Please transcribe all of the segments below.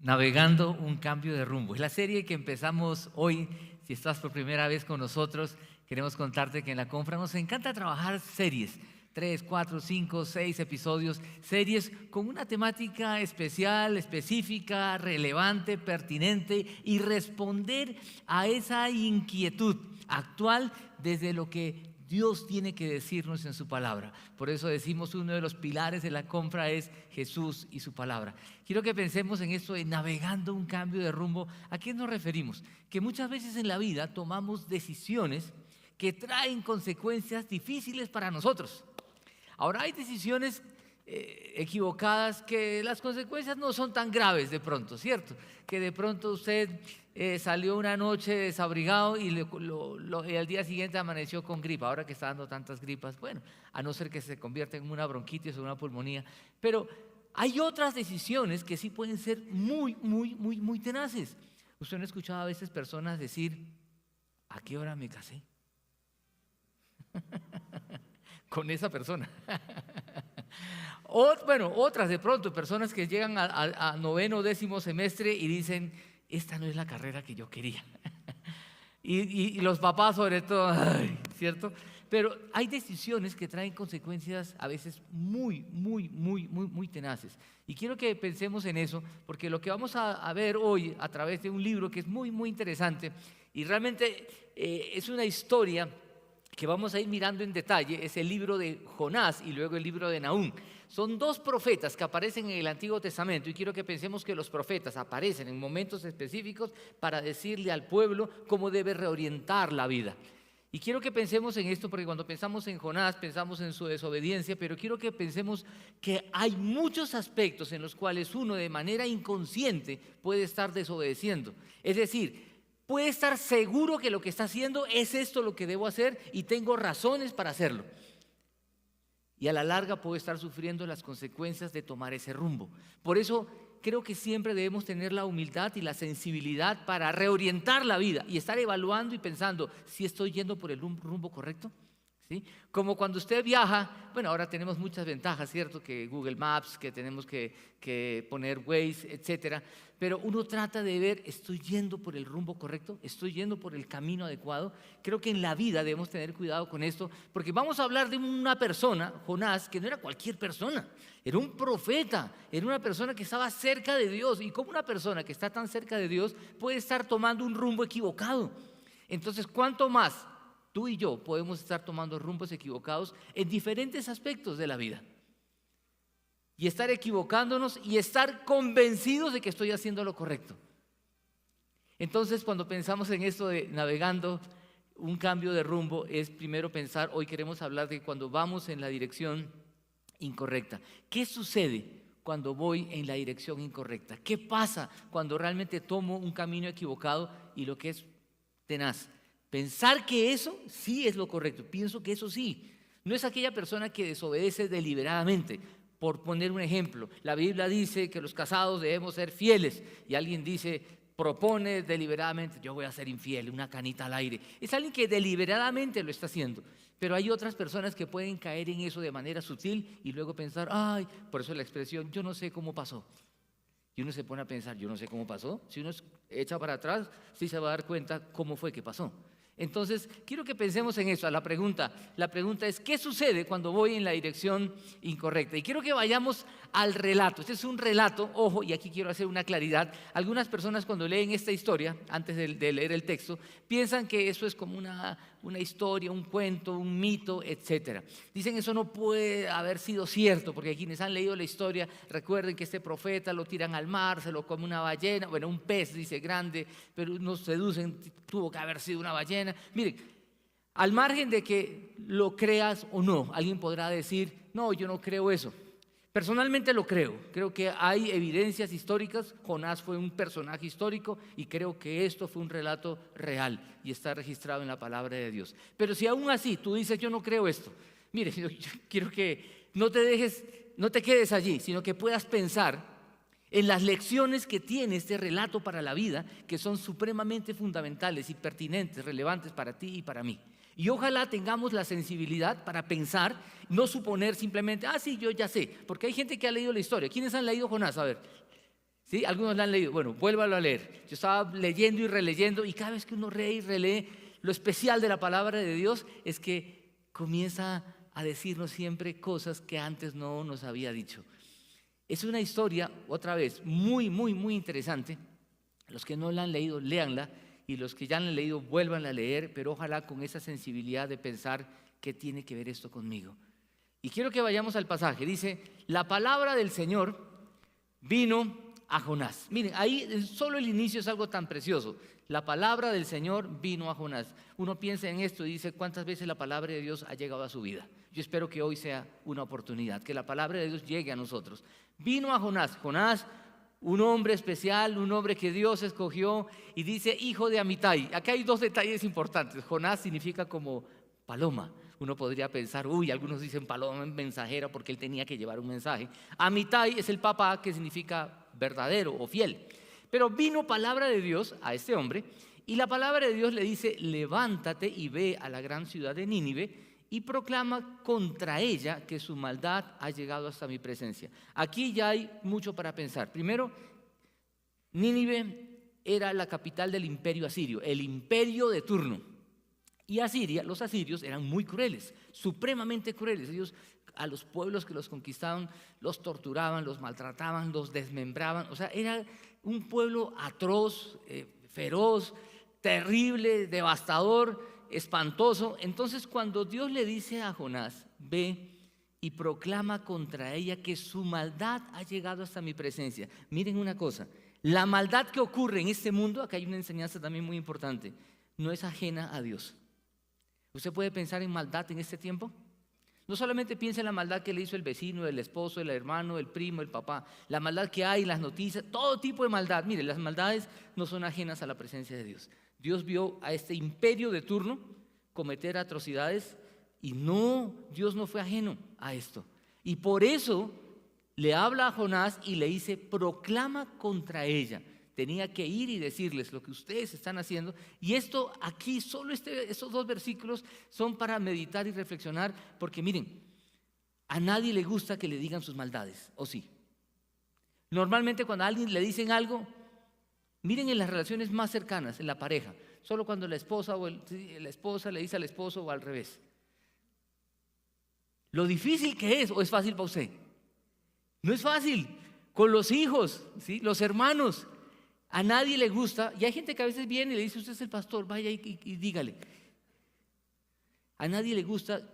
Navegando un cambio de rumbo. Es la serie que empezamos hoy. Si estás por primera vez con nosotros, queremos contarte que en la Confra nos encanta trabajar series. 3, 4, 5, 6 episodios, series con una temática especial, específica, relevante, pertinente y responder a esa inquietud actual desde lo que Dios tiene que decirnos en su palabra. Por eso decimos uno de los pilares de la Confra es Jesús y su palabra. Quiero que pensemos en esto de navegando un cambio de rumbo. ¿A qué nos referimos? Que muchas veces en la vida tomamos decisiones que traen consecuencias difíciles para nosotros. Ahora hay decisiones equivocadas que las consecuencias no son tan graves de pronto, ¿cierto? Que de pronto usted salió una noche desabrigado y al día siguiente amaneció con gripa. Ahora que está dando tantas gripas, bueno, a no ser que se convierta en una bronquitis o una pulmonía. Pero hay otras decisiones que sí pueden ser muy tenaces. Usted no ha escuchado a veces personas decir, ¿a qué hora me casé? Con esa persona. Otras de pronto, personas que llegan a noveno o décimo semestre y dicen, esta no es la carrera que yo quería. y los papás sobre todo, ¿cierto? Pero hay decisiones que traen consecuencias a veces muy tenaces. Y quiero que pensemos en eso, porque lo que vamos a ver hoy a través de un libro que es muy interesante y realmente es una historia que vamos a ir mirando en detalle, es el libro de Jonás y luego el libro de Nahum. Son dos profetas que aparecen en el Antiguo Testamento y quiero que pensemos que los profetas aparecen en momentos específicos para decirle al pueblo cómo debe reorientar la vida. Y quiero que pensemos en esto porque cuando pensamos en Jonás pensamos en su desobediencia, pero quiero que pensemos que hay muchos aspectos en los cuales uno de manera inconsciente puede estar desobedeciendo. Es decir, puede estar seguro que lo que está haciendo es esto lo que debo hacer y tengo razones para hacerlo. Y a la larga puedo estar sufriendo las consecuencias de tomar ese rumbo. Por eso creo que siempre debemos tener la humildad y la sensibilidad para reorientar la vida y estar evaluando y pensando si estoy yendo por el rumbo correcto. ¿Sí? Como cuando usted viaja, bueno, ahora tenemos muchas ventajas, ¿cierto? Que Google Maps, que tenemos que poner Waze, etcétera. Pero uno trata de ver, ¿estoy yendo por el rumbo correcto? ¿Estoy yendo por el camino adecuado? Creo que en la vida debemos tener cuidado con esto, porque vamos a hablar de una persona, Jonás, que no era cualquier persona, era un profeta, era una persona que estaba cerca de Dios. Y como una persona que está tan cerca de Dios puede estar tomando un rumbo equivocado. Entonces, ¿cuánto más tú y yo podemos estar tomando rumbos equivocados en diferentes aspectos de la vida? Y estar equivocándonos y estar convencidos de que estoy haciendo lo correcto. Entonces, cuando pensamos en esto de navegando un cambio de rumbo, es primero pensar, hoy queremos hablar de cuando vamos en la dirección incorrecta. ¿Qué sucede cuando voy en la dirección incorrecta? ¿Qué pasa cuando realmente tomo un camino equivocado y lo que es tenaz? Pensar que eso sí es lo correcto, pienso que eso sí. No es aquella persona que desobedece deliberadamente. Por poner un ejemplo, la Biblia dice que los casados debemos ser fieles y alguien propone deliberadamente, yo voy a ser infiel, una canita al aire. Es alguien que deliberadamente lo está haciendo. Pero hay otras personas que pueden caer en eso de manera sutil y luego pensar, por eso la expresión, yo no sé cómo pasó. Y uno se pone a pensar, yo no sé cómo pasó. Si uno echa para atrás, sí se va a dar cuenta cómo fue que pasó. Entonces, quiero que pensemos en eso. La pregunta es, ¿qué sucede cuando voy en la dirección incorrecta? Y quiero que vayamos al relato. Este es un relato, ojo, y aquí quiero hacer una claridad. Algunas personas cuando leen esta historia, antes de leer el texto, piensan que eso es como una historia, un cuento, un mito, etc. Dicen eso no puede haber sido cierto, porque quienes han leído la historia recuerden que este profeta lo tiran al mar, se lo come una ballena, bueno, un pez, dice, grande, pero nos seducen, tuvo que haber sido una ballena. Miren, al margen de que lo creas o no, alguien podrá decir, no, yo no creo eso. Personalmente lo creo que hay evidencias históricas. Jonás fue un personaje histórico y creo que esto fue un relato real y está registrado en la palabra de Dios. Pero si aún así tú dices yo no creo esto, mire, yo quiero que no te quedes allí, sino que puedas pensar en las lecciones que tiene este relato para la vida, que son supremamente fundamentales y pertinentes, relevantes para ti y para mí. Y ojalá tengamos la sensibilidad para pensar, no suponer simplemente, sí, yo ya sé, porque hay gente que ha leído la historia. ¿Quiénes han leído Jonás? A ver, ¿Sí? Algunos la han leído. Bueno, vuélvalo a leer. Yo estaba leyendo y releyendo, y cada vez que uno lee y relee, lo especial de la palabra de Dios es que comienza a decirnos siempre cosas que antes no nos había dicho. Es una historia, otra vez, muy, muy, muy interesante. Los que no la han leído, léanla, y los que ya la han leído, vuélvanla a leer, pero ojalá con esa sensibilidad de pensar qué tiene que ver esto conmigo. Y quiero que vayamos al pasaje. Dice, la palabra del Señor vino a Jonás. Miren, ahí solo el inicio es algo tan precioso. La palabra del Señor vino a Jonás. Uno piensa en esto y dice, ¿cuántas veces la palabra de Dios ha llegado a su vida? Yo espero que hoy sea una oportunidad, que la palabra de Dios llegue a nosotros. Vino a Jonás. Jonás, un hombre especial, un hombre que Dios escogió, y dice hijo de Amitai. Acá hay dos detalles importantes. Jonás significa como paloma. Uno podría pensar, algunos dicen paloma mensajera porque él tenía que llevar un mensaje. Amitai es el papá, que significa verdadero o fiel. Pero vino palabra de Dios a este hombre, y la palabra de Dios le dice, levántate y ve a la gran ciudad de Nínive y proclama contra ella que su maldad ha llegado hasta mi presencia. Aquí ya hay mucho para pensar. Primero, Nínive era la capital del imperio asirio, el imperio de turno. Y Asiria, los asirios eran muy crueles, supremamente crueles. Ellos a los pueblos que los conquistaban los torturaban, los maltrataban, los desmembraban. O sea, era un pueblo atroz, feroz, terrible, devastador, espantoso. Entonces, cuando Dios le dice a Jonás, ve y proclama contra ella que su maldad ha llegado hasta mi presencia. Miren una cosa, la maldad que ocurre en este mundo, acá hay una enseñanza también muy importante, no es ajena a Dios. ¿Usted puede pensar en maldad en este tiempo? No solamente piensa en la maldad que le hizo el vecino, el esposo, el hermano, el primo, el papá. La maldad que hay en las noticias, todo tipo de maldad. Mire, las maldades no son ajenas a la presencia de Dios. Dios vio a este imperio de turno cometer atrocidades y Dios no fue ajeno a esto. Y por eso le habla a Jonás y le dice, proclama contra ella. Tenía que ir y decirles lo que ustedes están haciendo. Y esto aquí, solo estos dos versículos son para meditar y reflexionar, porque miren, a nadie le gusta que le digan sus maldades, ¿o sí? Normalmente cuando a alguien le dicen algo, miren en las relaciones más cercanas, en la pareja, solo cuando la esposa la esposa le dice al esposo o al revés. Lo difícil que es, ¿o es fácil para usted? No es fácil. Con los hijos, ¿sí? Los hermanos. A nadie le gusta, y hay gente que a veces viene y le dice, usted es el pastor, vaya y dígale. A nadie le gusta,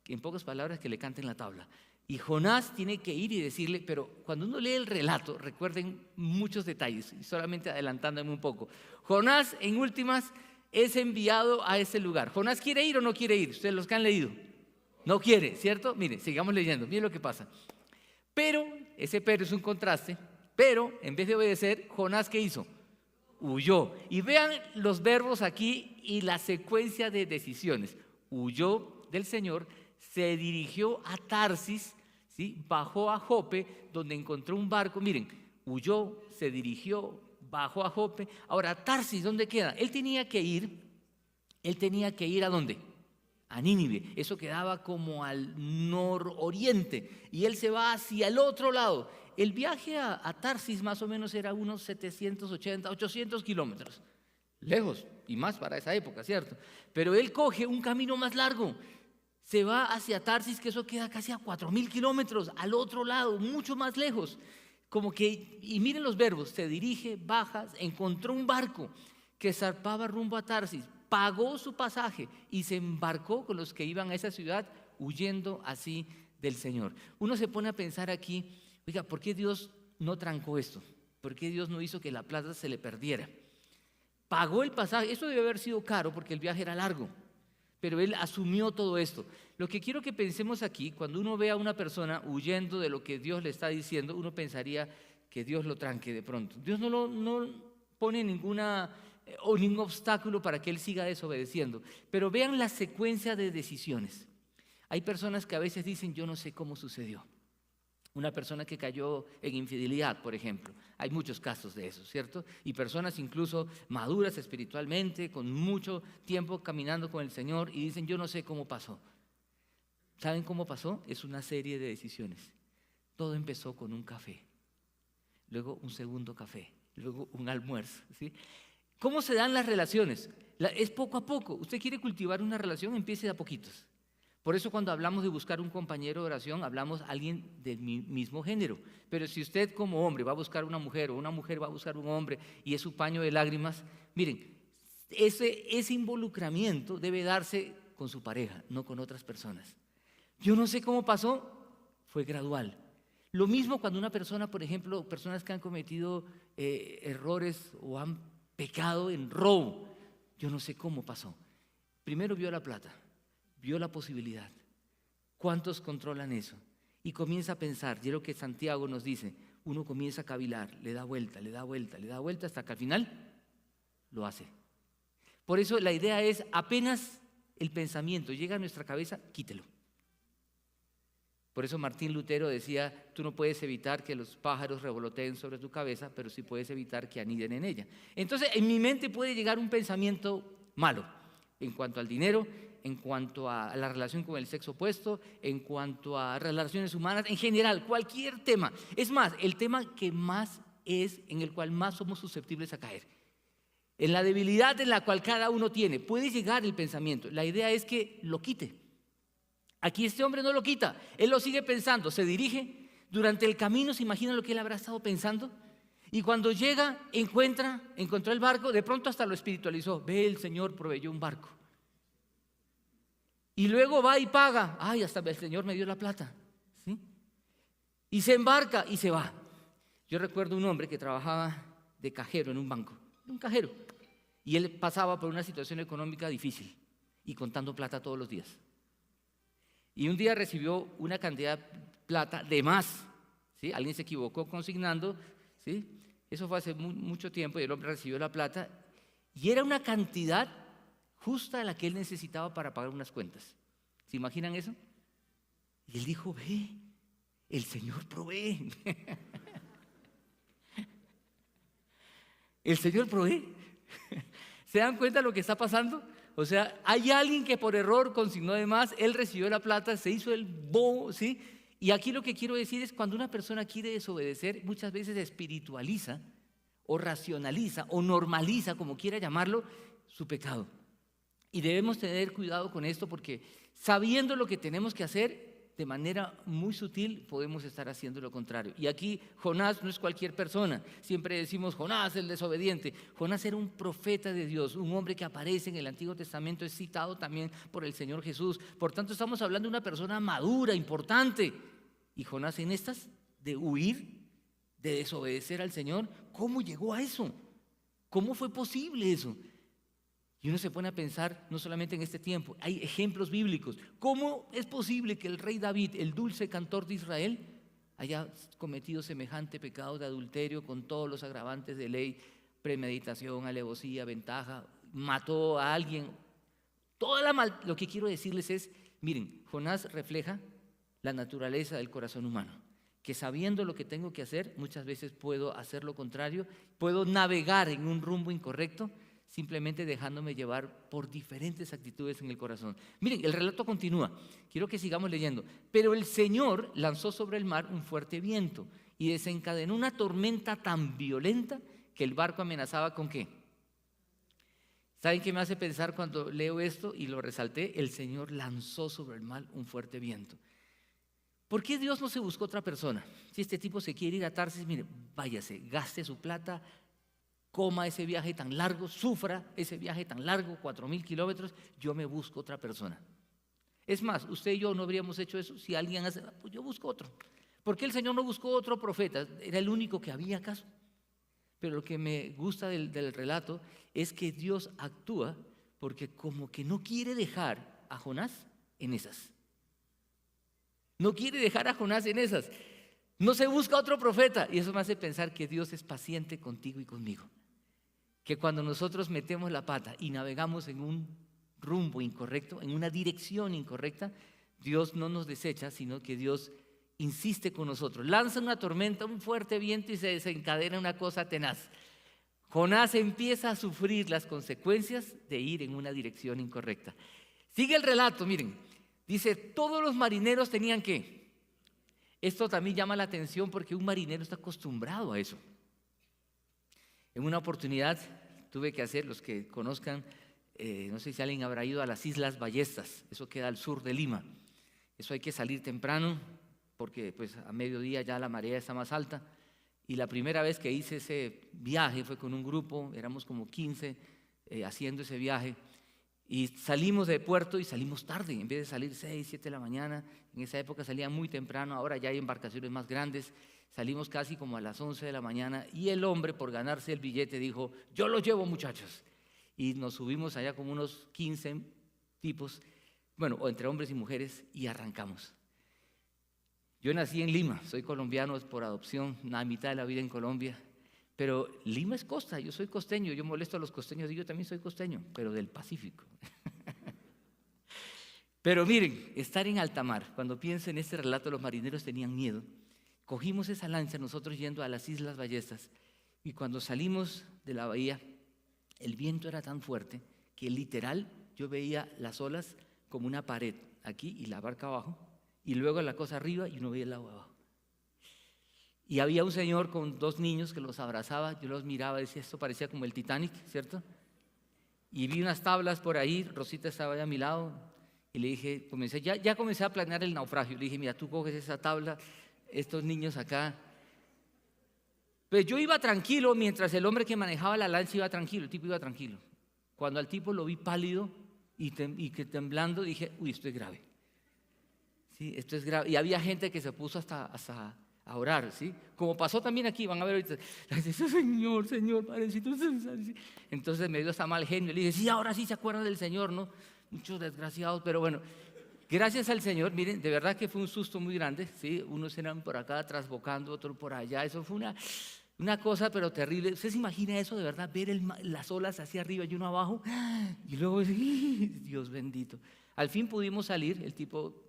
en pocas palabras, que le canten la tabla. Y Jonás tiene que ir y decirle, pero cuando uno lee el relato, recuerden muchos detalles, solamente adelantándome un poco. Jonás, en últimas, es enviado a ese lugar. ¿Jonás quiere ir o no quiere ir? Ustedes los que han leído. No quiere, ¿cierto? Mire, sigamos leyendo, miren lo que pasa. Pero, ese pero es un contraste. Pero, en vez de obedecer, Jonás, ¿qué hizo? Huyó. Y vean los verbos aquí y la secuencia de decisiones. Huyó del Señor, se dirigió a Tarsis, ¿sí? Bajó a Jope, donde encontró un barco. Miren, huyó, se dirigió, bajó a Jope. Ahora, Tarsis, ¿dónde queda? Él tenía que ir ¿a dónde? A Nínive. Eso quedaba como al nororiente. Y él se va hacia el otro lado. El viaje a Tarsis más o menos era unos 780, 800 kilómetros. Lejos, y más para esa época, ¿cierto? Pero él coge un camino más largo. Se va hacia Tarsis, que eso queda casi a 4.000 kilómetros, al otro lado, mucho más lejos. Y miren los verbos, se dirige, baja, encontró un barco que zarpaba rumbo a Tarsis, pagó su pasaje y se embarcó con los que iban a esa ciudad, huyendo así del Señor. Uno se pone a pensar aquí, oiga, ¿por qué Dios no trancó esto? ¿Por qué Dios no hizo que la plata se le perdiera? Pagó el pasaje, eso debe haber sido caro porque el viaje era largo, pero él asumió todo esto. Lo que quiero que pensemos aquí, cuando uno ve a una persona huyendo de lo que Dios le está diciendo, uno pensaría que Dios lo tranque de pronto. Dios no pone ningún obstáculo para que él siga desobedeciendo, pero vean la secuencia de decisiones. Hay personas que a veces dicen, yo no sé cómo sucedió. Una persona que cayó en infidelidad, por ejemplo. Hay muchos casos de eso, ¿cierto? Y personas incluso maduras espiritualmente, con mucho tiempo caminando con el Señor y dicen, yo no sé cómo pasó. ¿Saben cómo pasó? Es una serie de decisiones. Todo empezó con un café. luego un segundo café, luego un almuerzo, ¿sí? ¿Cómo se dan las relaciones? Es poco a poco. Usted quiere cultivar una relación, empiece de a poquitos. Por eso cuando hablamos de buscar un compañero de oración, hablamos a alguien del mismo género. Pero si usted como hombre va a buscar una mujer o una mujer va a buscar un hombre y es su paño de lágrimas, miren, ese involucramiento debe darse con su pareja, no con otras personas. Yo no sé cómo pasó, fue gradual. Lo mismo cuando una persona, por ejemplo, personas que han cometido errores o han pecado en robo, yo no sé cómo pasó. Primero vio la plata, vio la posibilidad. ¿Cuántos controlan eso? Y comienza a pensar, y es lo que Santiago nos dice, uno comienza a cavilar, le da vuelta, le da vuelta, le da vuelta, hasta que al final lo hace. Por eso la idea es, apenas el pensamiento llega a nuestra cabeza, quítelo. Por eso Martín Lutero decía, tú no puedes evitar que los pájaros revoloteen sobre tu cabeza, pero sí puedes evitar que aniden en ella. Entonces, en mi mente puede llegar un pensamiento malo en cuanto al dinero, en cuanto a la relación con el sexo opuesto, en cuanto a relaciones humanas, en general, cualquier tema. Es más, el tema que más es, en el cual más somos susceptibles a caer. En la debilidad en la cual cada uno tiene, puede llegar el pensamiento. La idea es que lo quite. Aquí este hombre no lo quita, él lo sigue pensando, se dirige, durante el camino se imagina lo que él habrá estado pensando y cuando llega, encontró el barco, de pronto hasta lo espiritualizó, ve, el Señor proveyó un barco. Y luego va y paga, ay, hasta el Señor me dio la plata, ¿sí? Y se embarca y se va. Yo recuerdo un hombre que trabajaba de cajero en un banco, un cajero, y él pasaba por una situación económica difícil y contando plata todos los días. Y un día recibió una cantidad de plata de más, ¿sí? Alguien se equivocó consignando, ¿sí? Eso fue hace mucho tiempo y el hombre recibió la plata y era una cantidad justa la que él necesitaba para pagar unas cuentas. ¿Se imaginan eso? Y él dijo, ve, el Señor provee. El Señor provee. ¿Se dan cuenta de lo que está pasando? O sea, hay alguien que por error consignó de más, él recibió la plata, se hizo el bobo, ¿sí? Y aquí lo que quiero decir es cuando una persona quiere desobedecer, muchas veces espiritualiza o racionaliza o normaliza, como quiera llamarlo, su pecado. Y debemos tener cuidado con esto porque sabiendo lo que tenemos que hacer, de manera muy sutil podemos estar haciendo lo contrario. Y aquí Jonás no es cualquier persona. Siempre decimos Jonás el desobediente. Jonás era un profeta de Dios, un hombre que aparece en el Antiguo Testamento, es citado también por el Señor Jesús. Por tanto, estamos hablando de una persona madura, importante. Y Jonás en estas de huir, de desobedecer al Señor, ¿cómo llegó a eso? ¿Cómo fue posible eso? Y uno se pone a pensar, no solamente en este tiempo, hay ejemplos bíblicos. ¿Cómo es posible que el rey David, el dulce cantor de Israel, haya cometido semejante pecado de adulterio con todos los agravantes de ley, premeditación, alevosía, ventaja, mató a alguien? Lo que quiero decirles es, miren, Jonás refleja la naturaleza del corazón humano, que sabiendo lo que tengo que hacer, muchas veces puedo hacer lo contrario, puedo navegar en un rumbo incorrecto, simplemente dejándome llevar por diferentes actitudes en el corazón. Miren, el relato continúa, quiero que sigamos leyendo. Pero el Señor lanzó sobre el mar un fuerte viento y desencadenó una tormenta tan violenta que el barco amenazaba ¿con qué? ¿Saben qué me hace pensar cuando leo esto y lo resalté? El Señor lanzó sobre el mar un fuerte viento. ¿Por qué Dios no se buscó otra persona? Si este tipo se quiere ir a Tarsis, mire, váyase, gaste su plata, coma ese viaje tan largo, sufra ese viaje tan largo, 4,000 kilómetros, yo me busco otra persona. Es más, usted y yo no habríamos hecho eso. Si alguien hace, pues yo busco otro. ¿Por qué el Señor no buscó otro profeta? ¿Era el único que había acaso? Pero lo que me gusta del relato es que Dios actúa porque como que no quiere dejar a Jonás en esas. No quiere dejar a Jonás en esas. No se busca otro profeta. Y eso me hace pensar que Dios es paciente contigo y conmigo. Que cuando nosotros metemos la pata y navegamos en un rumbo incorrecto, en una dirección incorrecta, Dios no nos desecha, sino que Dios insiste con nosotros. Lanza una tormenta, un fuerte viento y se desencadena una cosa tenaz. Jonás empieza a sufrir las consecuencias de ir en una dirección incorrecta. Sigue el relato, miren. Dice, todos los marineros tenían ¿qué? Esto también llama la atención porque un marinero está acostumbrado a eso. En una oportunidad tuve que hacer, los que conozcan, no sé si alguien habrá ido a las Islas Ballestas, eso queda al sur de Lima. Eso hay que salir temprano porque pues a mediodía ya la marea está más alta. Y la primera vez que hice ese viaje fue con un grupo, éramos como 15 haciendo ese viaje. Y salimos de puerto y salimos tarde, en vez de salir 6, 7 de la mañana. En esa época salía muy temprano, ahora ya hay embarcaciones más grandes. Salimos casi como a las 11 de la mañana y el hombre, por ganarse el billete, dijo: yo los llevo, muchachos. Y nos subimos allá como unos 15 tipos, bueno, entre hombres y mujeres, y arrancamos. Yo nací en Lima, soy colombiano por adopción, la mitad de la vida en Colombia, pero Lima es costa, yo soy costeño, yo molesto a los costeños, digo, yo también soy costeño, pero del Pacífico. Pero miren, estar en alta mar, cuando pienso en este relato, los marineros tenían miedo. Cogimos esa lancha nosotros yendo a las Islas Ballestas y cuando salimos de la bahía, el viento era tan fuerte que literal yo veía las olas como una pared aquí y la barca abajo, y luego la cosa arriba y uno veía el agua abajo. Y había un señor con 2 niños que los abrazaba, yo los miraba y decía, esto parecía como el Titanic, ¿cierto? Y vi unas tablas por ahí, Rosita estaba ahí a mi lado, y le dije, ya comencé a planear el naufragio. Le dije, mira, tú coges esa tabla, estos niños acá. Pues yo iba tranquilo mientras el hombre que manejaba la lancha iba tranquilo, el tipo iba tranquilo. Cuando al tipo lo vi pálido y que temblando, dije, uy, esto es grave. Sí, esto es grave. Y había gente que se puso hasta a orar, ¿sí? Como pasó también aquí, van a ver ahorita. Dice, Señor, Padrecito. Entonces me dio hasta mal genio. Le dije, sí, ahora sí se acuerdan del Señor, ¿no? Muchos desgraciados, pero bueno, gracias al Señor. Miren, de verdad que fue un susto muy grande, ¿sí? Unos eran por acá trasbocando, otros por allá. Eso fue una cosa, pero terrible. ¿Usted se imagina eso de verdad? Ver las olas hacia arriba y uno abajo. Y luego, Dios bendito. Al fin pudimos salir, el tipo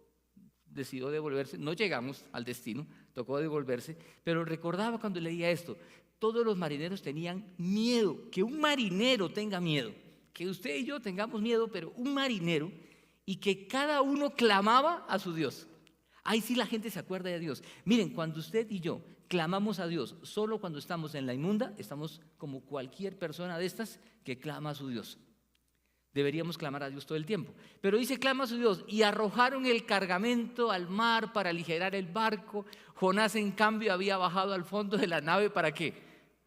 decidió devolverse, no llegamos al destino, tocó devolverse, pero recordaba cuando leía esto, todos los marineros tenían miedo, que un marinero tenga miedo, que usted y yo tengamos miedo, pero un marinero, y que cada uno clamaba a su Dios. Ahí sí la gente se acuerda de Dios. Miren, cuando usted y yo clamamos a Dios, solo cuando estamos en la inmunda, estamos como cualquier persona de estas que clama a su Dios. Deberíamos clamar a Dios todo el tiempo. Pero dice, clama a su Dios. Y arrojaron el cargamento al mar para aligerar el barco. Jonás, en cambio, había bajado al fondo de la nave. ¿Para qué?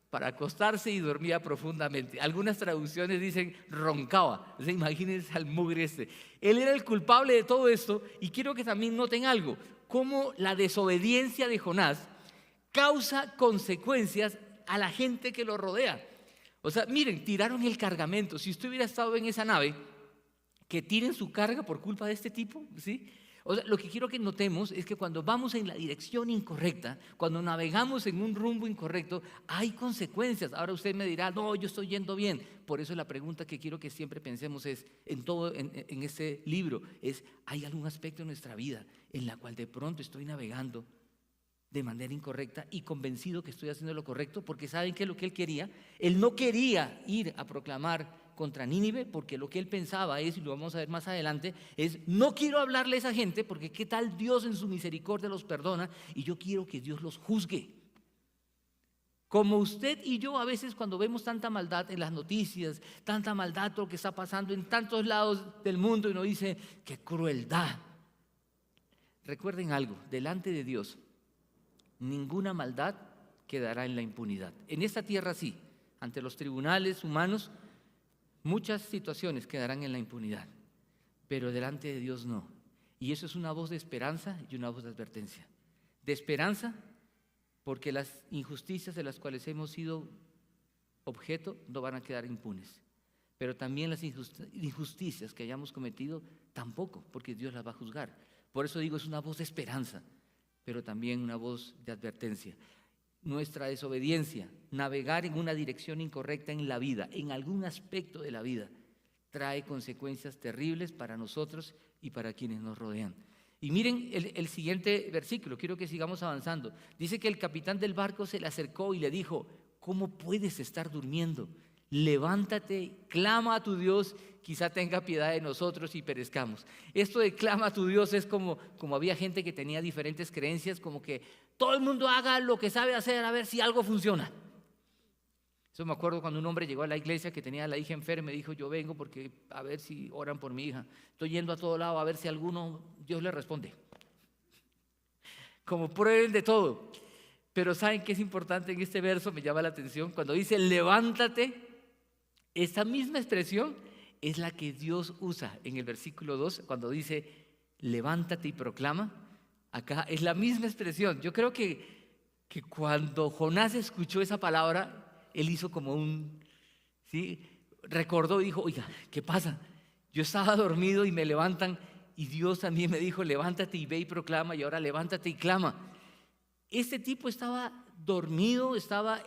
Para acostarse y dormía profundamente. Algunas traducciones dicen roncaba. Entonces, imagínense al mugre este. Él era el culpable de todo esto. Y quiero que también noten algo. Cómo la desobediencia de Jonás causa consecuencias a la gente que lo rodea. O sea, miren, tiraron el cargamento. Si usted hubiera estado en esa nave, que tiren su carga por culpa de este tipo, ¿sí? O sea, lo que quiero que notemos es que cuando vamos en la dirección incorrecta, cuando navegamos en un rumbo incorrecto, hay consecuencias. Ahora usted me dirá, no, yo estoy yendo bien. Por eso la pregunta que quiero que siempre pensemos es, en este libro, es, ¿hay algún aspecto de nuestra vida en la cual de pronto estoy navegando de manera incorrecta y convencido que estoy haciendo lo correcto? Porque ¿saben qué es lo que él quería? Él no quería ir a proclamar contra Nínive, porque lo que él pensaba es, y lo vamos a ver más adelante, es, no quiero hablarle a esa gente, porque qué tal Dios en su misericordia los perdona, y yo quiero que Dios los juzgue. Como usted y yo a veces cuando vemos tanta maldad en las noticias, tanta maldad, lo que está pasando en tantos lados del mundo, y uno dice, qué crueldad. Recuerden algo, delante de Dios, ninguna maldad quedará en la impunidad. En esta tierra sí, ante los tribunales humanos, muchas situaciones quedarán en la impunidad, pero delante de Dios no. Y eso es una voz de esperanza y una voz de advertencia. De esperanza, porque las injusticias de las cuales hemos sido objeto no van a quedar impunes. Pero también las injusticias que hayamos cometido tampoco, porque Dios las va a juzgar. Por eso digo, es una voz de esperanza, pero también una voz de advertencia. Nuestra desobediencia, navegar en una dirección incorrecta en la vida, en algún aspecto de la vida, trae consecuencias terribles para nosotros y para quienes nos rodean. Y miren el siguiente versículo, quiero que sigamos avanzando. Dice que el capitán del barco se le acercó y le dijo, ¿cómo puedes estar durmiendo? levántate, clama a tu Dios, quizá tenga piedad de nosotros y perezcamos. Esto de clama a tu Dios es como había gente que tenía diferentes creencias, como que todo el mundo haga lo que sabe hacer a ver si algo funciona. Eso me acuerdo cuando un hombre llegó a la iglesia que tenía a la hija enferma y dijo, yo vengo porque a ver si oran por mi hija. Estoy yendo a todo lado a ver si alguno, Dios le responde. Como prueben de todo. Pero ¿saben qué es importante en este verso? Me llama la atención. Cuando dice levántate, esta misma expresión es la que Dios usa en el versículo 2, cuando dice levántate y proclama. Acá es la misma expresión. Yo creo que cuando Jonás escuchó esa palabra, él hizo como ¿sí? Recordó y dijo, oiga, ¿qué pasa? Yo estaba dormido y me levantan y Dios también me dijo, levántate y ve y proclama, y ahora levántate y clama. Este tipo estaba dormido,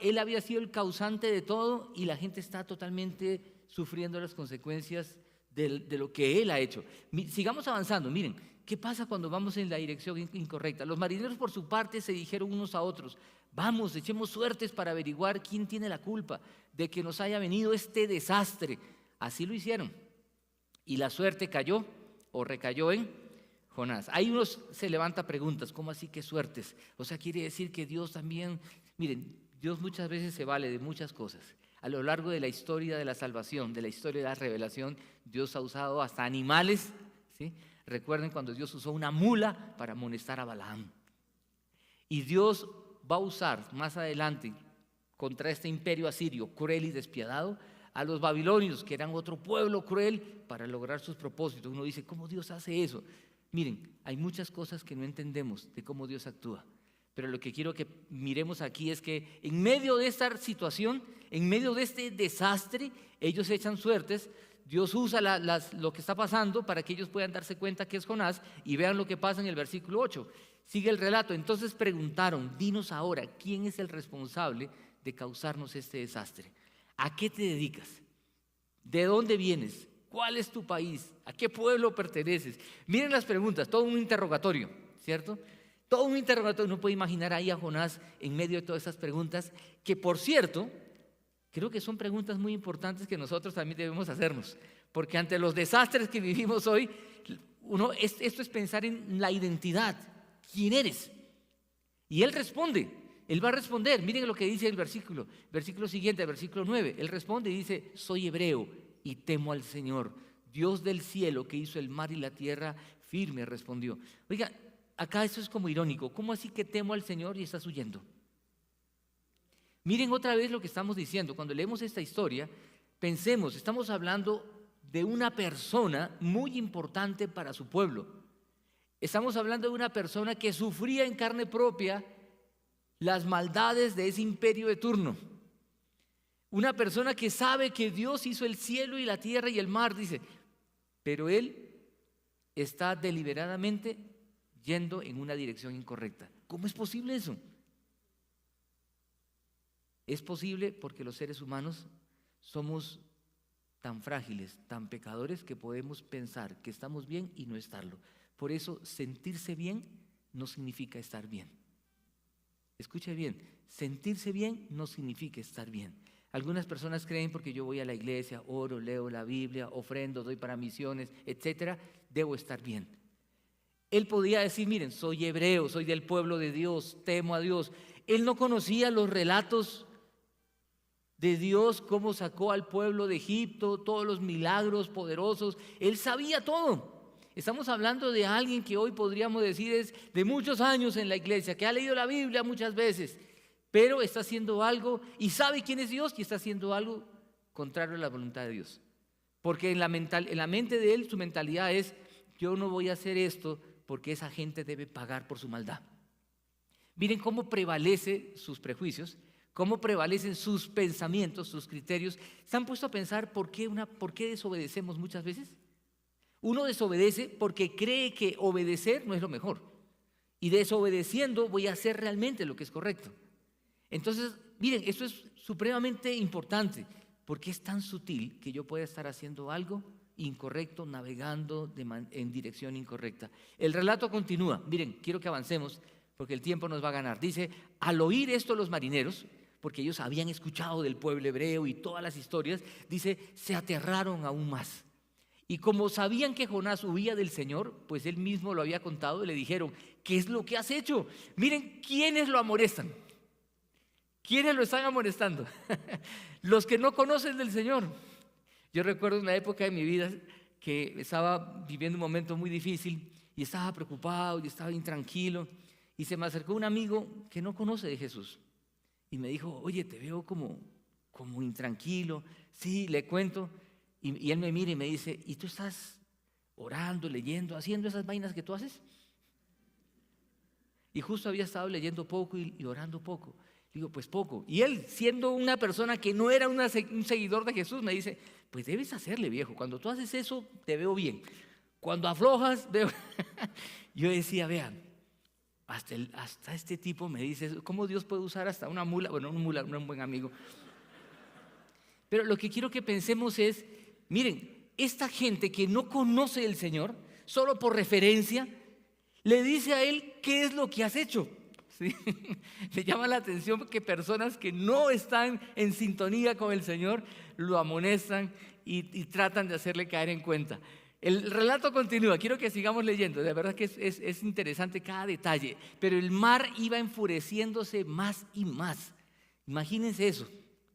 él había sido el causante de todo y la gente está totalmente sufriendo las consecuencias de lo que él ha hecho. Sigamos avanzando, miren, ¿qué pasa cuando vamos en la dirección incorrecta? Los marineros por su parte se dijeron unos a otros, vamos, echemos suertes para averiguar quién tiene la culpa de que nos haya venido este desastre. Así lo hicieron. Y la suerte cayó o recayó en Jonás. Ahí uno se levanta preguntas, ¿cómo así que suertes? O sea, quiere decir que Dios también, miren, Dios muchas veces se vale de muchas cosas. A lo largo de la historia de la salvación, de la historia de la revelación, Dios ha usado hasta animales, ¿sí? Recuerden cuando Dios usó una mula para amonestar a Balaam. Y Dios va a usar más adelante contra este imperio asirio cruel y despiadado a los babilonios, que eran otro pueblo cruel, para lograr sus propósitos. Uno dice, ¿cómo Dios hace eso? Miren, hay muchas cosas que no entendemos de cómo Dios actúa, pero lo que quiero que miremos aquí es que en medio de esta situación, en medio de este desastre, ellos echan suertes. Dios usa lo que está pasando para que ellos puedan darse cuenta que es Jonás y vean lo que pasa en el versículo 8. Sigue el relato. Entonces preguntaron, dinos ahora, ¿quién es el responsable de causarnos este desastre? ¿A qué te dedicas? ¿De dónde vienes? ¿Cuál es tu país? ¿A qué pueblo perteneces? Miren las preguntas, todo un interrogatorio, ¿cierto? Todo un interrogatorio. Uno puede imaginar ahí a Jonás en medio de todas esas preguntas, que por cierto, creo que son preguntas muy importantes que nosotros también debemos hacernos, porque ante los desastres que vivimos hoy, esto es pensar en la identidad. ¿Quién eres? Y él responde, él va a responder. Miren lo que dice el versículo siguiente, el versículo 9. Él responde y dice, soy hebreo y temo al Señor, Dios del cielo que hizo el mar y la tierra, firme respondió. Oiga, acá esto es como irónico. ¿Cómo así que temo al Señor y estás huyendo? Miren otra vez lo que estamos diciendo. Cuando leemos esta historia, pensemos, estamos hablando de una persona muy importante para su pueblo. Estamos hablando de una persona que sufría en carne propia las maldades de ese imperio de turno. Una persona que sabe que Dios hizo el cielo y la tierra y el mar, dice, pero él está deliberadamente yendo en una dirección incorrecta. ¿Cómo es posible eso? Es posible porque los seres humanos somos tan frágiles, tan pecadores, que podemos pensar que estamos bien y no estarlo. Por eso sentirse bien no significa estar bien. Escuche bien, sentirse bien no significa estar bien. Algunas personas creen porque yo voy a la iglesia, oro, leo la Biblia, ofrendo, doy para misiones, etcétera, debo estar bien. Él podía decir, miren, soy hebreo, soy del pueblo de Dios, temo a Dios. Él no conocía los relatos de Dios, cómo sacó al pueblo de Egipto, todos los milagros poderosos. Él sabía todo. Estamos hablando de alguien que hoy podríamos decir es de muchos años en la iglesia, que ha leído la Biblia muchas veces, pero está haciendo algo y sabe quién es Dios y está haciendo algo contrario a la voluntad de Dios. Porque en la mente de él, su mentalidad es, yo no voy a hacer esto porque esa gente debe pagar por su maldad. Miren cómo prevalecen sus prejuicios, cómo prevalecen sus pensamientos, sus criterios. ¿Se han puesto a pensar por qué desobedecemos muchas veces? Uno desobedece porque cree que obedecer no es lo mejor. Y desobedeciendo voy a hacer realmente lo que es correcto. Entonces, miren, esto es supremamente importante porque es tan sutil que yo pueda estar haciendo algo incorrecto, navegando en dirección incorrecta. El relato continúa. Miren, quiero que avancemos porque el tiempo nos va a ganar. Dice, al oír esto los marineros, porque ellos habían escuchado del pueblo hebreo y todas las historias, dice, se aterraron aún más. Y como sabían que Jonás huía del Señor, pues él mismo lo había contado y le dijeron, ¿qué es lo que has hecho? Miren, ¿quiénes lo amonestan? ¿Quiénes lo están amonestando? Los que no conocen del Señor. Yo recuerdo una época de mi vida que estaba viviendo un momento muy difícil y estaba preocupado y estaba intranquilo, y se me acercó un amigo que no conoce de Jesús y me dijo, oye, te veo como intranquilo. Sí, le cuento, y él me mira y me dice, ¿y tú estás orando, leyendo, haciendo esas vainas que tú haces? Y justo había estado leyendo poco y orando poco. Digo, pues poco. Y él, siendo una persona que no era un seguidor de Jesús, me dice, pues debes hacerle, viejo. Cuando tú haces eso, te veo bien. Cuando aflojas, veo... Yo decía, vean, hasta este tipo me dice, ¿cómo Dios puede usar hasta una mula? Bueno, una mula no es un buen amigo. Pero lo que quiero que pensemos es, miren, esta gente que no conoce al Señor, solo por referencia, le dice a él, ¿qué es lo que has hecho? ¿Sí? Le llama la atención que personas que no están en sintonía con el Señor lo amonestan y tratan de hacerle caer en cuenta. El relato continúa, quiero que sigamos leyendo, de verdad que es interesante cada detalle, pero el mar iba enfureciéndose más y más. Imagínense eso.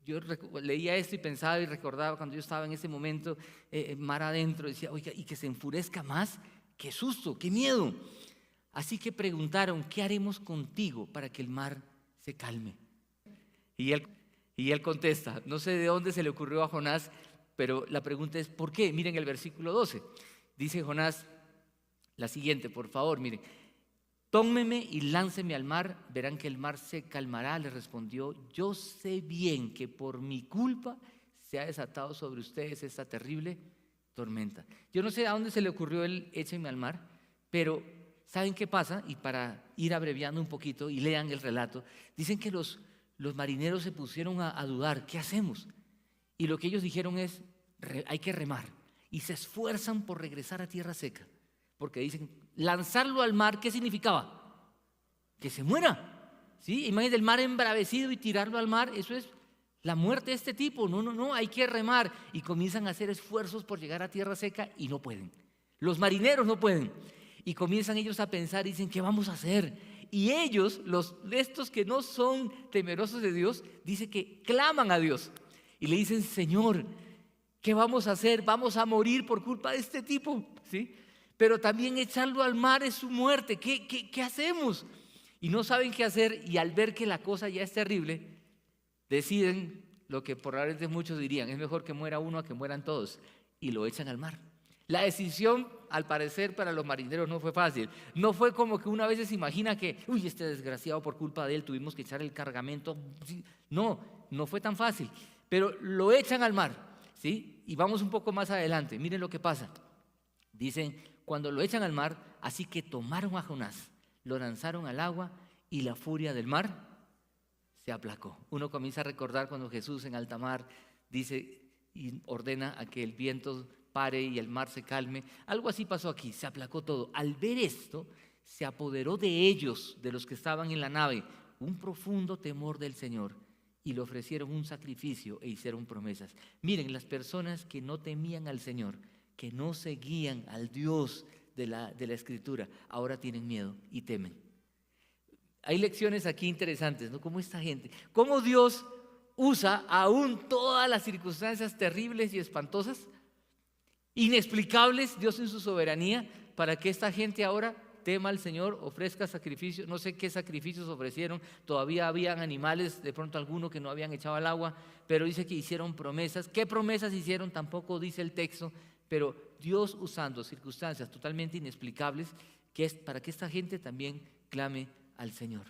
Yo leía esto y pensaba y recordaba cuando yo estaba en ese momento, mar adentro, decía, oiga, y que se enfurezca más, qué susto, qué miedo. Así que preguntaron, ¿qué haremos contigo para que el mar se calme? Y él contesta, no sé de dónde se le ocurrió a Jonás, pero la pregunta es, ¿por qué? Miren el versículo 12. Dice Jonás la siguiente, por favor, miren. Tómenme y lánceme al mar, verán que el mar se calmará. Le respondió, yo sé bien que por mi culpa se ha desatado sobre ustedes esta terrible tormenta. Yo no sé a dónde se le ocurrió el échenme al mar, pero ¿saben qué pasa? Y para ir abreviando un poquito y lean el relato, dicen que los marineros se pusieron a dudar, ¿qué hacemos? Y lo que ellos dijeron es, hay que remar. Y se esfuerzan por regresar a tierra seca, porque dicen, lanzarlo al mar, ¿qué significaba? Que se muera. ¿Sí? Imagínense el mar embravecido y tirarlo al mar, eso es la muerte de este tipo. No, hay que remar. Y comienzan a hacer esfuerzos por llegar a tierra seca y no pueden. Los marineros no pueden. Y comienzan ellos a pensar y dicen, ¿qué vamos a hacer? Y ellos, estos que no son temerosos de Dios, dice que claman a Dios. Y le dicen, Señor, ¿qué vamos a hacer? Vamos a morir por culpa de este tipo, ¿sí? Pero también echarlo al mar es su muerte. ¿Qué hacemos? Y no saben qué hacer, y al ver que la cosa ya es terrible, deciden lo que probablemente muchos dirían, es mejor que muera uno a que mueran todos, y lo echan al mar. La decisión, al parecer, para los marineros no fue fácil. No fue como que una vez se imagina que, uy, este desgraciado, por culpa de él tuvimos que echar el cargamento. No fue tan fácil, pero lo echan al mar, ¿sí? Y vamos un poco más adelante, miren lo que pasa. Dicen, cuando lo echan al mar, así que tomaron a Jonás, lo lanzaron al agua y la furia del mar se aplacó. Uno comienza a recordar cuando Jesús en alta mar dice y ordena a que el viento pare y el mar se calme. Algo así pasó aquí, se aplacó todo. Al ver esto, se apoderó de ellos, de los que estaban en la nave, un profundo temor del Señor, y le ofrecieron un sacrificio e hicieron promesas. Miren, las personas que no temían al Señor, que no seguían al Dios de la Escritura, ahora tienen miedo y temen. Hay lecciones aquí interesantes, ¿no? Como esta gente, cómo Dios usa aún todas las circunstancias terribles y espantosas, inexplicables, Dios en su soberanía, para que esta gente ahora tema al Señor, ofrezca sacrificios. No sé qué sacrificios ofrecieron, todavía habían animales, de pronto alguno que no habían echado al agua, pero dice que hicieron promesas. ¿Qué promesas hicieron? Tampoco dice el texto, pero Dios usando circunstancias totalmente inexplicables, que es para que esta gente también clame al Señor.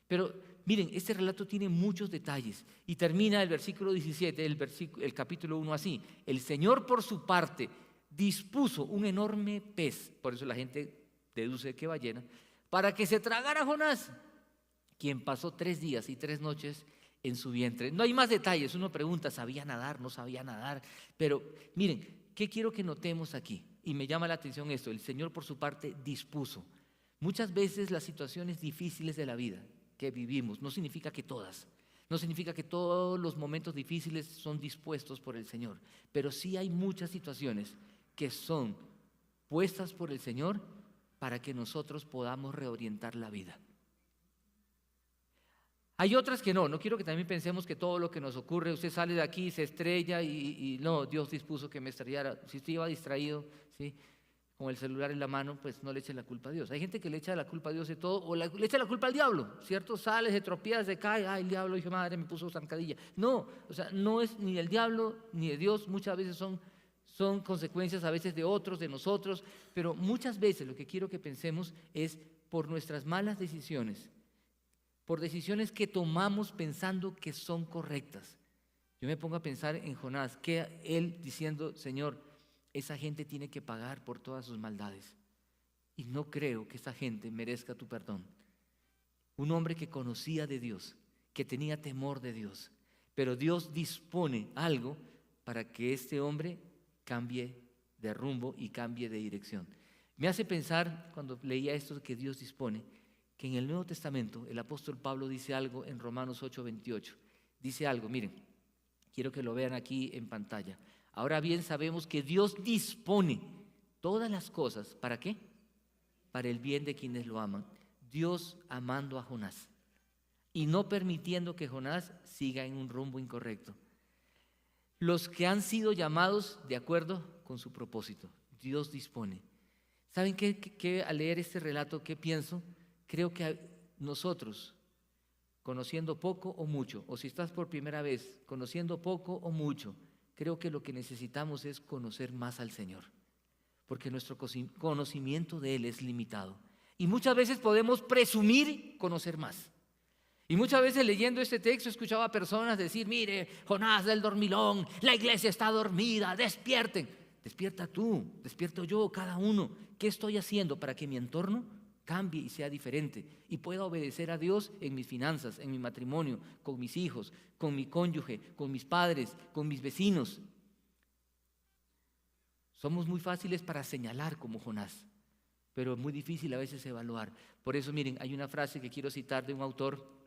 Pero miren, este relato tiene muchos detalles y termina el versículo 17, el capítulo 1 así: el Señor por su parte dispuso un enorme pez, por eso la gente deduce que ballena, para que se tragara a Jonás, quien pasó 3 días y 3 noches en su vientre. No hay más detalles, uno pregunta, ¿sabía nadar? ¿No sabía nadar? Pero miren, ¿qué quiero que notemos aquí? Y me llama la atención esto: el Señor por su parte dispuso. Muchas veces las situaciones difíciles de la vida que vivimos, no significa que todas, No significa que todos los momentos difíciles son dispuestos por el Señor, pero sí hay muchas situaciones que son puestas por el Señor para que nosotros podamos reorientar la vida. Hay otras que no quiero que también pensemos que todo lo que nos ocurre, usted sale de aquí, se estrella y no, Dios dispuso que me estrellara. Si usted iba distraído, ¿sí?, con el celular en la mano, pues no le eche la culpa a Dios. Hay gente que le echa la culpa a Dios de todo, o le echa la culpa al diablo, ¿cierto? Sale, se tropieza, se cae, ay, el diablo, dije, madre, me puso zancadilla. No, o sea, no es ni el diablo ni de Dios, muchas veces son consecuencias a veces de otros, de nosotros, pero muchas veces lo que quiero que pensemos es por nuestras malas decisiones, por decisiones que tomamos pensando que son correctas. Yo me pongo a pensar en Jonás, que él diciendo, Señor, esa gente tiene que pagar por todas sus maldades. Y no creo que esa gente merezca tu perdón. Un hombre que conocía de Dios, que tenía temor de Dios, pero Dios dispone algo para que este hombre cambie de rumbo y cambie de dirección. Me hace pensar, cuando leía esto que Dios dispone, que en el Nuevo Testamento el apóstol Pablo dice algo en Romanos 8:28. Dice algo, miren, quiero que lo vean aquí en pantalla. Ahora bien, sabemos que Dios dispone todas las cosas, ¿para qué? Para el bien de quienes lo aman. Dios amando a Jonás y no permitiendo que Jonás siga en un rumbo incorrecto. Los que han sido llamados de acuerdo con su propósito, Dios dispone. ¿Saben qué al leer este relato, qué pienso? Creo que nosotros, conociendo poco o mucho, o si estás por primera vez, conociendo poco o mucho, creo que lo que necesitamos es conocer más al Señor, porque nuestro conocimiento de Él es limitado. Y muchas veces podemos presumir conocer más. Y muchas veces leyendo este texto escuchaba a personas decir, mire, Jonás del dormilón, la iglesia está dormida, despierten. Despierta tú, despierto yo, cada uno. ¿Qué estoy haciendo para que mi entorno cambie y sea diferente y pueda obedecer a Dios en mis finanzas, en mi matrimonio, con mis hijos, con mi cónyuge, con mis padres, con mis vecinos? Somos muy fáciles para señalar como Jonás, pero es muy difícil a veces evaluar. Por eso, miren, hay una frase que quiero citar de un autor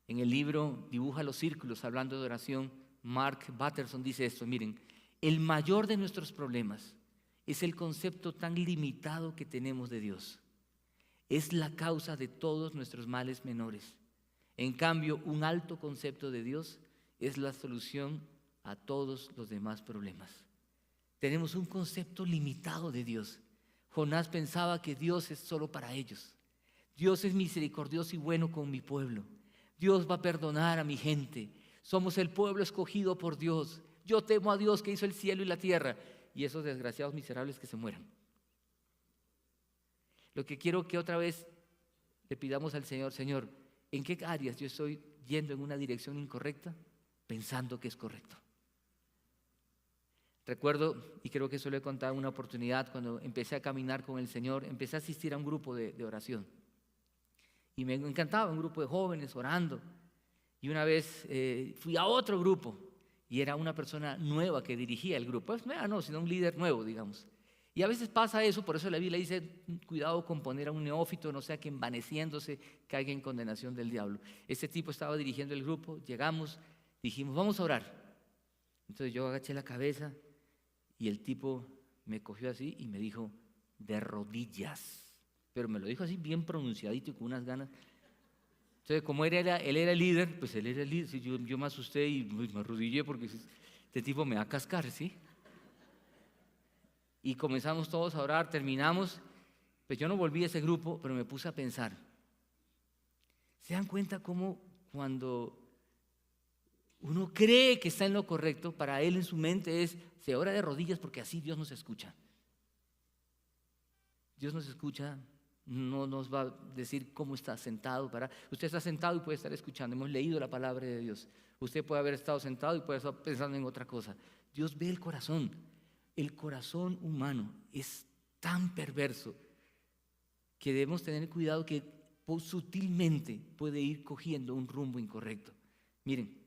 en el libro Dibuja los círculos, hablando de oración. Mark Batterson dice esto, miren, el mayor de nuestros problemas es el concepto tan limitado que tenemos de Dios. Es la causa de todos nuestros males menores. En cambio, un alto concepto de Dios es la solución a todos los demás problemas. Tenemos un concepto limitado de Dios. Jonás pensaba que Dios es solo para ellos. Dios es misericordioso y bueno con mi pueblo. Dios va a perdonar a mi gente. Somos el pueblo escogido por Dios. Yo temo a Dios que hizo el cielo y la tierra. Y esos desgraciados miserables que se mueran. Lo que quiero que otra vez le pidamos al Señor, Señor, ¿en qué áreas yo estoy yendo en una dirección incorrecta pensando que es correcto? Recuerdo, y creo que eso lo he contado en una oportunidad, cuando empecé a caminar con el Señor, empecé a asistir a un grupo de oración. Y me encantaba un grupo de jóvenes orando. Y una vez fui a otro grupo y era una persona nueva que dirigía el grupo. Pues no, sino un líder nuevo, digamos. Y a veces pasa eso, por eso la Biblia dice, cuidado con poner a un neófito, no sea que envaneciéndose caiga en condenación del diablo. Este tipo estaba dirigiendo el grupo, llegamos, dijimos, vamos a orar. Entonces yo agaché la cabeza y el tipo me cogió así y me dijo, de rodillas. Pero me lo dijo así bien pronunciadito y con unas ganas. Entonces como él era el líder, pues él era el líder. Yo me asusté y me arrodillé porque este tipo me va a cascar, ¿sí? Y comenzamos todos a orar, terminamos. Pues yo no volví a ese grupo, pero me puse a pensar. ¿Se dan cuenta cómo cuando uno cree que está en lo correcto, para él en su mente se ora de rodillas porque así Dios nos escucha? Dios nos escucha, no nos va a decir cómo está sentado. Usted está sentado y puede estar escuchando. Hemos leído la palabra de Dios. Usted puede haber estado sentado y puede estar pensando en otra cosa. Dios ve el corazón. El corazón humano es tan perverso que debemos tener cuidado que sutilmente puede ir cogiendo un rumbo incorrecto. Miren,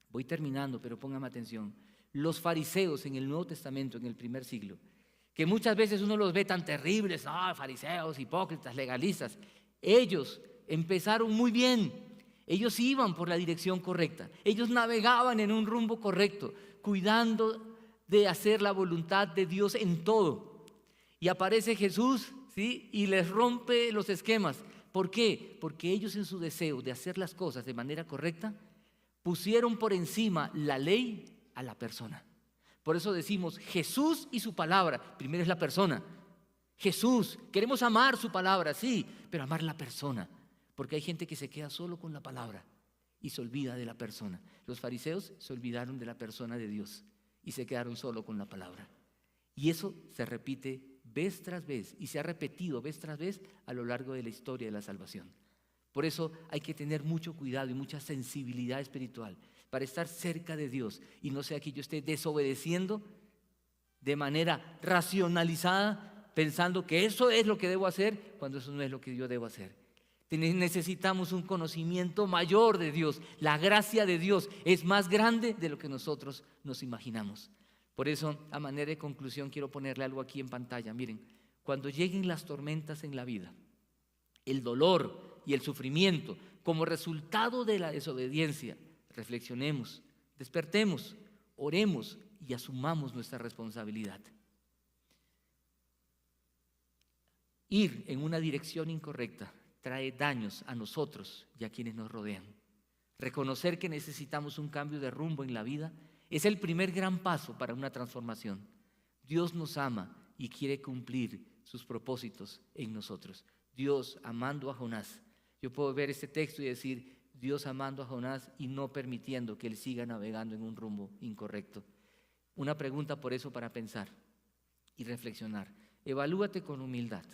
voy terminando, pero pónganme atención. Los fariseos en el Nuevo Testamento, en el primer siglo, que muchas veces uno los ve tan terribles, fariseos, hipócritas, legalistas, ellos empezaron muy bien. Ellos iban por la dirección correcta. Ellos navegaban en un rumbo correcto, cuidando de hacer la voluntad de Dios en todo. Y aparece Jesús, ¿sí? Y les rompe los esquemas. ¿Por qué? Porque ellos, en su deseo de hacer las cosas de manera correcta, pusieron por encima la ley a la persona. Por eso decimos Jesús y su palabra. Primero es la persona. Jesús, queremos amar su palabra, sí, pero amar la persona. Porque hay gente que se queda solo con la palabra y se olvida de la persona. Los fariseos se olvidaron de la persona de Dios y se quedaron solo con la palabra. Y eso se repite vez tras vez y se ha repetido vez tras vez a lo largo de la historia de la salvación. Por eso hay que tener mucho cuidado y mucha sensibilidad espiritual para estar cerca de Dios y no sea que yo esté desobedeciendo de manera racionalizada, pensando que eso es lo que debo hacer, cuando eso no es lo que yo debo hacer. Necesitamos un conocimiento mayor de Dios. La gracia de Dios es más grande de lo que nosotros nos imaginamos. Por eso, a manera de conclusión, quiero ponerle algo aquí en pantalla. Miren, cuando lleguen las tormentas en la vida, el dolor y el sufrimiento como resultado de la desobediencia, reflexionemos, despertemos, oremos y asumamos nuestra responsabilidad. Ir en una dirección incorrecta trae daños a nosotros y a quienes nos rodean. Reconocer que necesitamos un cambio de rumbo en la vida es el primer gran paso para una transformación. Dios nos ama y quiere cumplir sus propósitos en nosotros. Dios amando a Jonás. Yo puedo ver este texto y decir, Dios amando a Jonás y no permitiendo que él siga navegando en un rumbo incorrecto. Una pregunta por eso para pensar y reflexionar. Evalúate con humildad.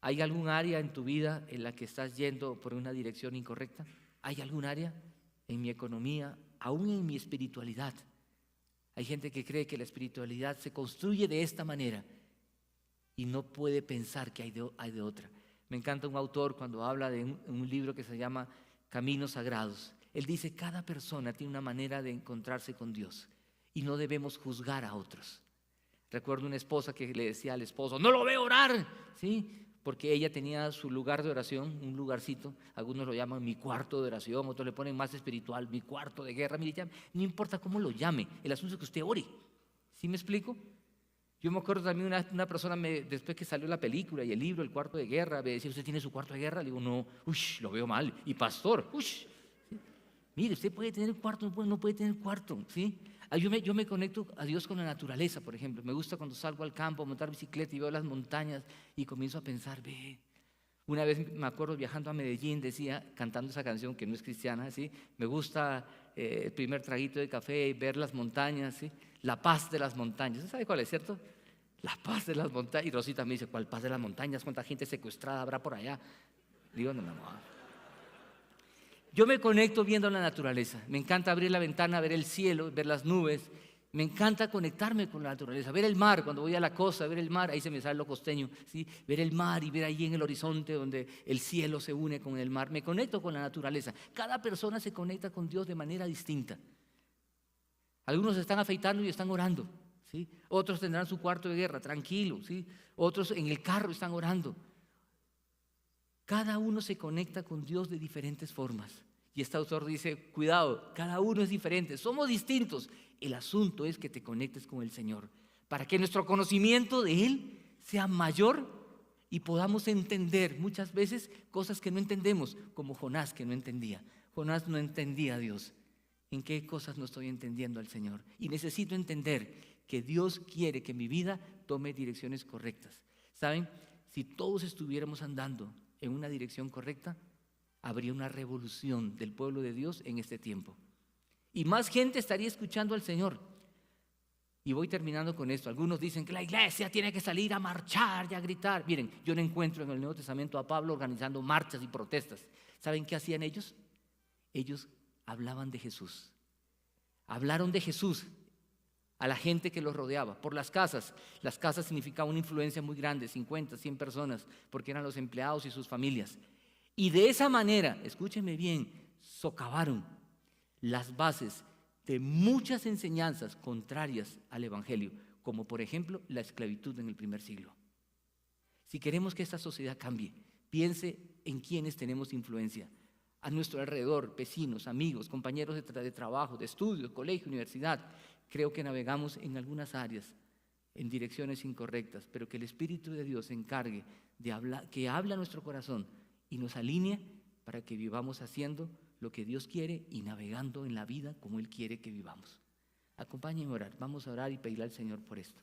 ¿Hay algún área en tu vida en la que estás yendo por una dirección incorrecta? ¿Hay algún área en mi economía, aún en mi espiritualidad? Hay gente que cree que la espiritualidad se construye de esta manera y no puede pensar que hay de otra. Me encanta un autor cuando habla de un libro que se llama Caminos Sagrados. Él dice, cada persona tiene una manera de encontrarse con Dios y no debemos juzgar a otros. Recuerdo una esposa que le decía al esposo, no lo veo orar, ¿sí? Porque ella tenía su lugar de oración, un lugarcito, algunos lo llaman mi cuarto de oración, otros le ponen más espiritual, mi cuarto de guerra, mire, no importa cómo lo llame, el asunto es que usted ore. ¿Sí me explico? Yo me acuerdo también una persona, después que salió la película y el libro, El cuarto de guerra, me decía, ¿usted tiene su cuarto de guerra? Le digo, no, lo veo mal. Y pastor, ¿sí? Mire, usted puede tener cuarto, no puede tener cuarto, ¿sí? Yo me conecto a Dios con la naturaleza, por ejemplo. Me gusta cuando salgo al campo a montar bicicleta y veo las montañas y comienzo a pensar, ve. Una vez me acuerdo viajando a Medellín, decía, cantando esa canción que no es cristiana, ¿sí? Me gusta el primer traguito de café y ver las montañas, ¿sí? La paz de las montañas. ¿Usted sabe cuál es, cierto? La paz de las montañas. Y Rosita me dice, ¿cuál paz de las montañas? ¿Cuánta gente secuestrada habrá por allá? Digo, no. Yo me conecto viendo la naturaleza. Me encanta abrir la ventana, ver el cielo, ver las nubes. Me encanta conectarme con la naturaleza, ver el mar. Cuando voy a la costa, ver el mar, ahí se me sale lo costeño, ¿sí? Ver el mar y ver ahí en el horizonte donde el cielo se une con el mar. Me conecto con la naturaleza. Cada persona se conecta con Dios de manera distinta. Algunos se están afeitando y están orando, ¿sí? Otros tendrán su cuarto de guerra, tranquilo, ¿sí? Otros en el carro están orando. Cada uno se conecta con Dios de diferentes formas. Y este autor dice, cuidado, cada uno es diferente, somos distintos. El asunto es que te conectes con el Señor, para que nuestro conocimiento de Él sea mayor y podamos entender muchas veces cosas que no entendemos, como Jonás que no entendía. Jonás no entendía a Dios. ¿En qué cosas no estoy entendiendo al Señor? Y necesito entender que Dios quiere que mi vida tome direcciones correctas. ¿Saben? Si todos estuviéramos andando en una dirección correcta, habría una revolución del pueblo de Dios en este tiempo. Y más gente estaría escuchando al Señor. Y voy terminando con esto. Algunos dicen que la iglesia tiene que salir a marchar y a gritar. Miren, yo no encuentro en el Nuevo Testamento a Pablo organizando marchas y protestas. ¿Saben qué hacían ellos? Ellos hablaban de Jesús. Hablaron de Jesús a la gente que los rodeaba, por las casas. Las casas significaban una influencia muy grande, 50, 100 personas, porque eran los empleados y sus familias. Y de esa manera, escúchenme bien, socavaron las bases de muchas enseñanzas contrarias al Evangelio, como por ejemplo la esclavitud en el primer siglo. Si queremos que esta sociedad cambie, piense en quienes tenemos influencia. a nuestro alrededor, vecinos, amigos, compañeros de trabajo, de estudio, colegio, universidad. Creo que navegamos en algunas áreas en direcciones incorrectas, pero que el Espíritu de Dios se encargue de hablar, que habla a nuestro corazón y nos alinee para que vivamos haciendo lo que Dios quiere y navegando en la vida como Él quiere que vivamos. Acompáñenme a orar. Vamos a orar y pedirle al Señor por esto.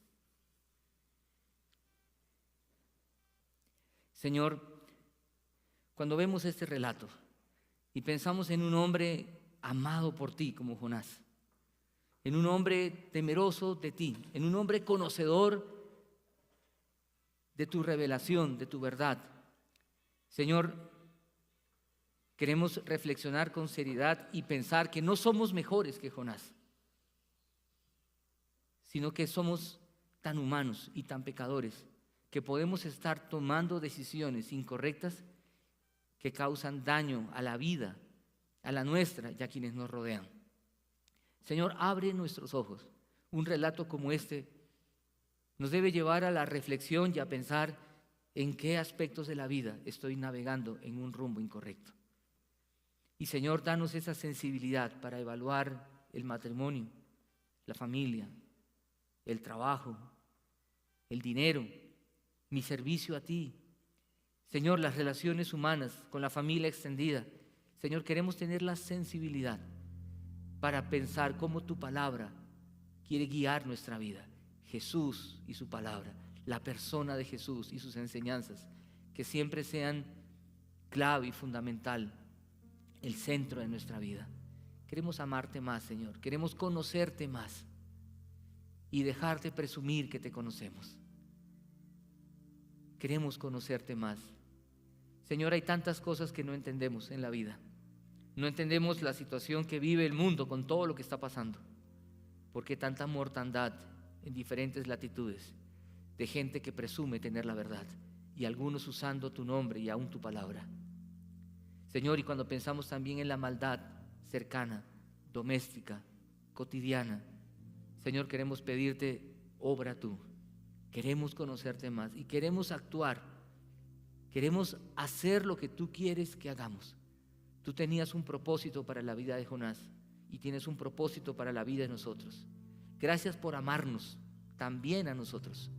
Señor, cuando vemos este relato y pensamos en un hombre amado por ti como Jonás, en un hombre temeroso de ti, en un hombre conocedor de tu revelación, de tu verdad, Señor, queremos reflexionar con seriedad y pensar que no somos mejores que Jonás, sino que somos tan humanos y tan pecadores que podemos estar tomando decisiones incorrectas que causan daño a la vida, a la nuestra y a quienes nos rodean. Señor, abre nuestros ojos. Un relato como este nos debe llevar a la reflexión y a pensar en qué aspectos de la vida estoy navegando en un rumbo incorrecto. Y Señor, danos esa sensibilidad para evaluar el matrimonio, la familia, el trabajo, el dinero, mi servicio a ti. Señor, las relaciones humanas con la familia extendida. Señor, queremos tener la sensibilidad para pensar cómo tu palabra quiere guiar nuestra vida. Jesús y su palabra, la persona de Jesús y sus enseñanzas, que siempre sean clave y fundamental, el centro de nuestra vida. Queremos amarte más, Señor. Queremos conocerte más y dejar de presumir que te conocemos. Queremos conocerte más. Señor, hay tantas cosas que no entendemos en la vida. No entendemos la situación que vive el mundo con todo lo que está pasando. ¿Por qué tanta mortandad en diferentes latitudes de gente que presume tener la verdad y algunos usando tu nombre y aún tu palabra? Señor, y cuando pensamos también en la maldad cercana, doméstica, cotidiana, Señor, queremos pedirte, obra tú. Queremos conocerte más y queremos actuar. Queremos hacer lo que tú quieres que hagamos. Tú tenías un propósito para la vida de Jonás y tienes un propósito para la vida de nosotros. Gracias por amarnos también a nosotros.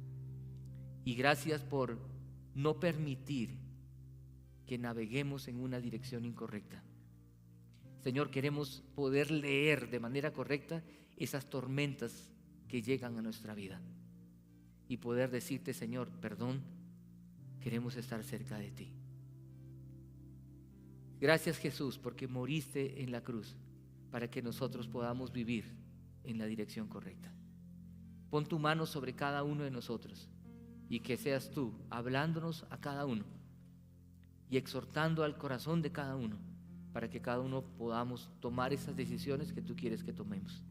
Y gracias por no permitir que naveguemos en una dirección incorrecta. Señor, queremos poder leer de manera correcta esas tormentas que llegan a nuestra vida y poder decirte, Señor, perdón, queremos estar cerca de ti. Gracias, Jesús, porque moriste en la cruz para que nosotros podamos vivir en la dirección correcta. Pon tu mano sobre cada uno de nosotros y que seas tú hablándonos a cada uno y exhortando al corazón de cada uno para que cada uno podamos tomar esas decisiones que tú quieres que tomemos.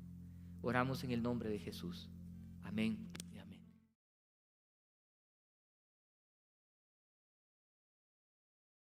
Oramos en el nombre de Jesús. Amén.